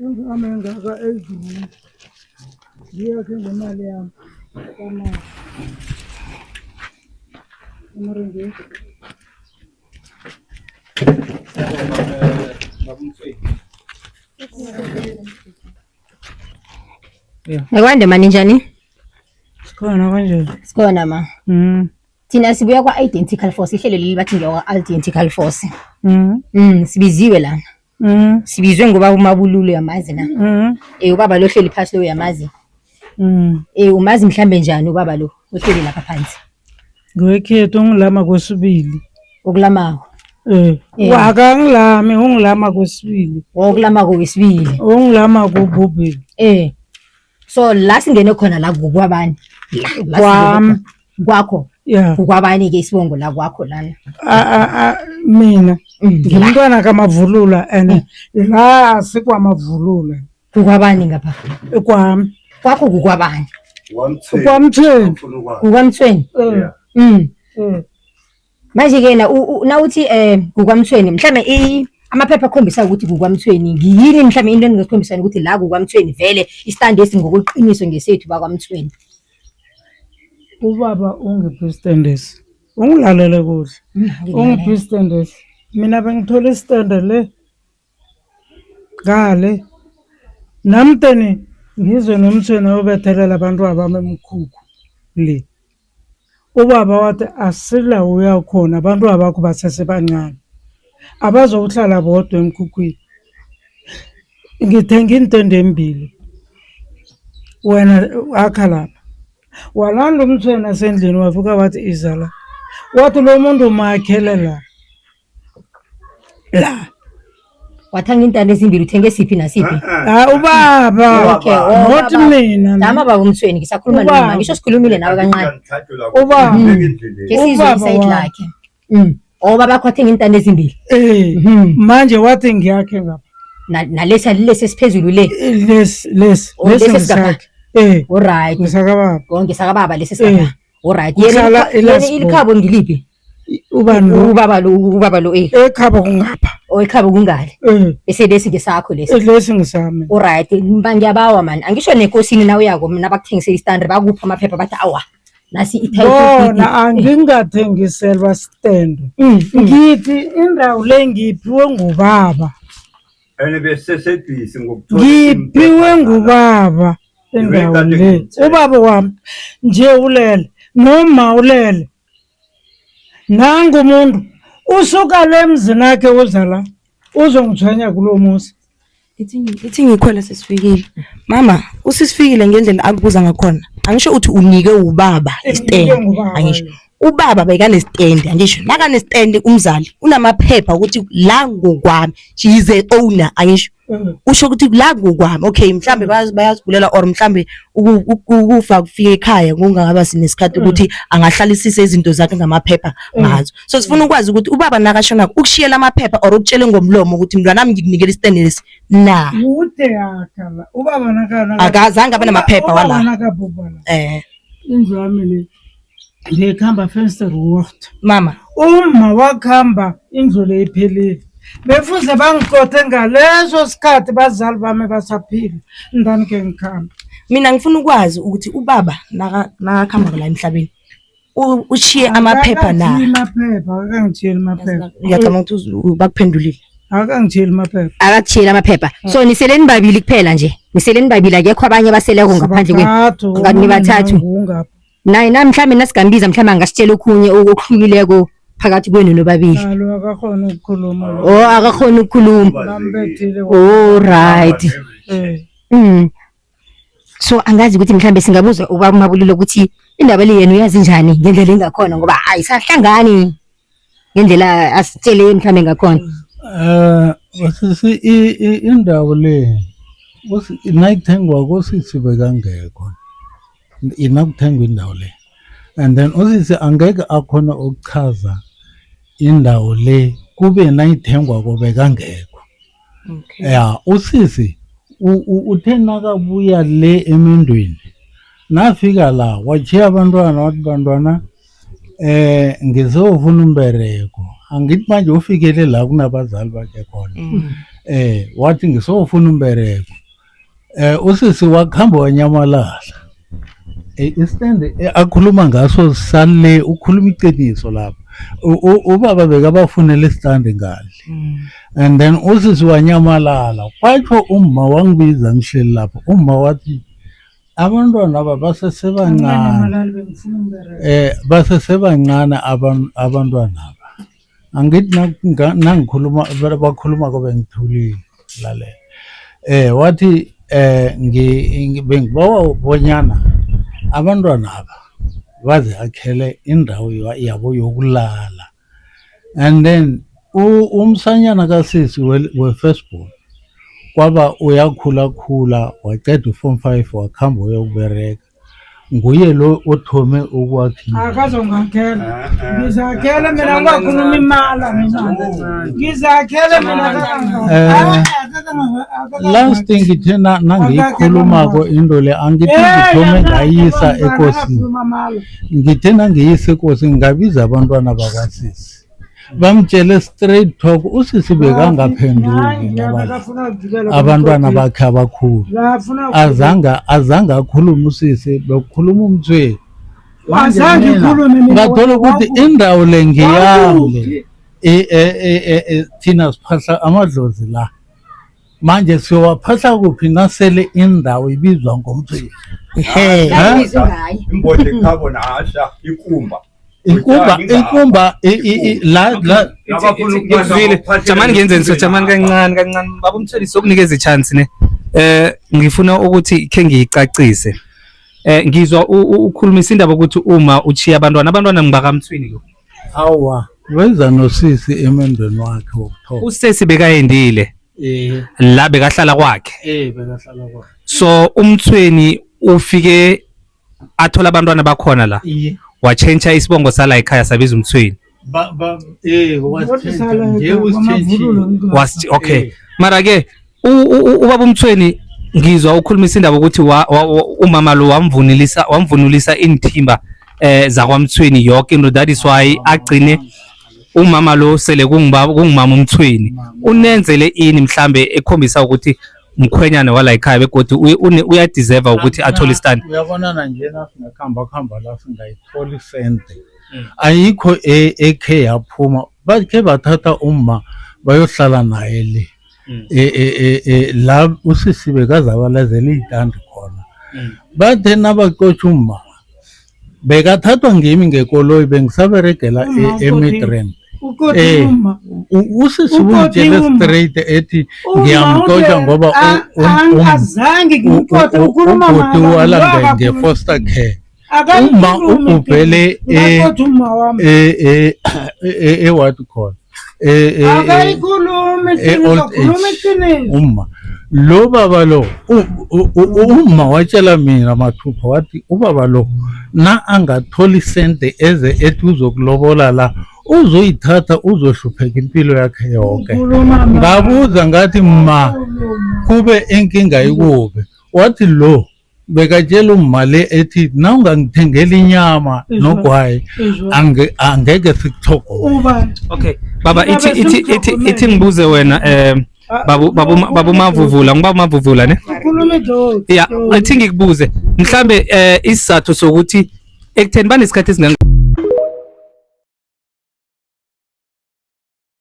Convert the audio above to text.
Amengaka ezulu. Ngiyakhe ngemali yami. Kama. Amarenje. Ekwande mani njani? Sikhona kanje. Sikhona ma. Thina sibuya kwa Identical Force, ihlelo leli bathi ngiyakwa Identical Force. Sibiziwe lana. Sibizwe ngoba uMabululu yamazi na. Ubaba lo hleli phansi lo yamazi. Umazi mhlambe njani ubaba lo ohleli lapha phansi? Ngwekhetho ngilama kwesibili. Okulamako. Wakangilami ungilama kwesibili. Okulama kwesibili. Ungilama kububili. So la singene khona la kukwabani? Kwakho. Yeah. Kukwabani ke isibongo la kwakho lana? Mina ngimntwana kaMavulula and la sikwamavulula. Kukwabani ngapha? Kwami. Kwakho kukwabani? Kwamthweni. Kukwamthweni? Manje ke na uthi kukwamthweni mhlambe amaphepha akhombisa ukuthi kukwamthweni ngiyini mhlambe into engikhombisana ukuthi la kukwamthweni vele istand esingokuqiniso ngesethu bakwamthweni. Ubaba ungiphi standards? Ungilalele kuhle. Ungiphi standards? Mina bengithola istand le. Ngale. Namteni ngizwe nomthweni obethelela abantu abami emkhukhu le. Ubaba wathi asila uyakhona abantu abakho basesebancane. Abazokuhlala bodwa emkhukhwini. Ngithenga intende embili. Wena akha lapha. Walanda umthweni asendlini wavuka wathi izala. Wathi lo muntu umakhele la. La. Wathanga intande ezimbili uthenge siphi nasiphi? Ubaba. Okay, Not mina. Dama baba umthweni ngisakhuluma noma ngisho sikhulumile nawe kancane. Ubaba. Kesizwe iside lakhe. Baba kwathenga intande ezimbili. Manje wathi ngiyakhe ngapha. Nalesa siphezulu le. Lesi ngisakhe. Alright. Ngisakababa. Ngisakababa lesi sikaba. Alright. Yena ilikhabo ngiliphi? Ubaba lo ekhabo kungapha. Ekhabo kungale. Bese lesi ngesakho lesi. Lesi ngisami. Alright. Ngiyabawa man. Angisho nenkosini nawe yako mina bakuthengisela istand bakupha amaphepha bathi awa. Nasi ititle. Bona angingathengiselwa stand. Ngithi indawo le ngiphiwe ngubaba. Besesebhisi ngiphiwe ngubaba endawo le. Ubaba wami nje ulele noma ulele. Nangu umuntu usuka lemzini akhe uzala uzongithwenya kulomuzi. Ithi ngikhwela sesifikile. Mama, usisifikile ngendlela akubuza ngakhona. Angisho uthi unike ubaba istand. Angisho ubaba bekane stand angisho nakane stand umzali unamaphepha ukuthi la ngokwami she is the owner angisho usho ukuthi la ngokwami okay mhlambe bayazibulela or mhlambe ukufa kufika ekhaya kungakaba sinesikhathi ukuthi angahlalisisa izinto zakhe ngamaphepha ngazo so sifuna ukwazi ukuthi ubaba nakashona ukushiyela amaphepha or ukutshela ngomlomo ukuthi mntwana nami ngikunikela istand lesi na ude yakala ubaba nakana akazange abe namaphepha wala indlu yami le ngikhamba fenster water mama uma wakhamba indlu le iphelile befuze bangiqothe ngaleso sikhathi bazali bami basaphila ndani ke ngikhamba mina ngifuna ukwazi ukuthi ubaba nakakhamba la emhlabeni ushiye amaphepha na amaphepha akangitshela amaphepha ngiyacabanga ukuthi bakuphendulile akangitshela amaphepha akakutshela amaphepha so niseleni babili kuphela nje niseleni babili akekho abanye baseleko ngaphandle kwenu ngani bathathu nayi namhlanje nasigambiza mhlawumbe angasitshela okhunye okuhlukileko phakathi kwenu nobabili akakhona ukukhuluma akakhona ukukhuluma bambethile alright so angazi ukuthi mhlawumbe singabuza ubaba uMabululu ukuthi indaba le yena uyazi njani ngendlela engakhona ngoba ayisahlangani ngendlela asitshele mhlawumbe ngakhona wasisi indawo le inayithengwa kosisi bekangekho inakuthengwa indawo le and then usisi angeke akhona ukuchaza indawo le kube nayithengwa kobekangekho usisi uthe nakabuya le emendweni nafika la wachiya abantwana wathi bantwana ngizofuna umbereko angithi manje ufikele la kunabazali bakhe khona wathi ngisofuna umbereko usisi wakuhamba wanyamalala. Istand akhuluma ngaso sale ukhuluma iqiniso lapha. Ubaba bekabafunela istand ngale. And then usisi wanyamalala. Kwatsho umma wangibiza ngihleli lapha. Umma wathi abantwana aba basesebancane abantwana aba. Angithi nangikhuluma bakhuluma kobe ngithulile lalela. Wathi bengibawa bonyana abantwana aba baze akhele indawo yabo yokulala. And then umsanyana kasisi we-firstborn kwaba uyakhula waqeda u-form 5 wakhamba uyokubereka. Nguye lo othome ukwathi akazongakhela ngizakhela mina ngakhuluma imala mina ngizakhela mina last thing ngithi nangiyikhulumako into le angithi ngithome ngayisa ekosini. Ngithe nangiyisa ekosini ngabiza abantwana bakasisi bamtshele straight talk usisi bekangaphenduli abantwana bakhe abakhulu azange akhulume usisi bekukhuluma umthweni. Ngathola ukuthi indawo le ngiyami thina siphahla amadlozi la manje siyowaphahla kuphi nasele indawo ibizwa ngomthweni. Imbodle khabo nasha ikumba ikumba la ngizwile jamani ngiyenzeni so jamani kancane baba umthweni sokunikeza ichance ne ngifuna ukuthi ke ngiyicacise ngizwa ukhulumisa indaba ukuthi uma uchiya abantwana ngibakamthweni lo hawa wenza nosisi emendweni wakhe wokuthola usesi bekayendile la bekahlala kwakhe bekahlala kwakhe so umthweni ufike athola abantwana bakhona la wachenja isibongo sala ekhaya sabiza umthweni okay mara ke ubaba umthweni ngizwa ukhulumisa indaba ukuthi umama lo wamvunulisa inthimba zakwamthweni yonke into that is why agcine umama lo sele kungumama umthweni unenzele ini mhlambe ekhombisa ukuthi mkhwenyana wala ekhaya begodwa uyadeserve ukuthi athole istand. Uyabona nje nasingakhamba la singayithola isente ayikho ekhe yaphuma bakhe bathatha umma bayohlala naye le la usisi bekazabalazela izitandi khona bathe nabaqotsha umma bekathathwa ngimi ngekoloyi bengisaberegela eMidrand. Usisi ungitshele straight ethi ngiyamxotsha ngoba azange ngimxotshe ukhuluma mama wala nge-foster care. Uma ubhele what call uma lo baba lo uma watshela mina mathupha wathi ubaba lo na angatholi sente eze ethi uzokulobola la uzoyithatha uzohlupheka impilo yakhe yonke. Ngabuza ngathi ma kube inkinga ikuphi wathi lo bekatshela umale ethi na ungangithengela inyama nogwayi angeke sikuthogole. Okay baba ithi ngibuze wena babu mavuvula ngiba mavuvula ne yeah I think ngikubuze mhlambe isizathu sokuthi ekutheni banesikhathi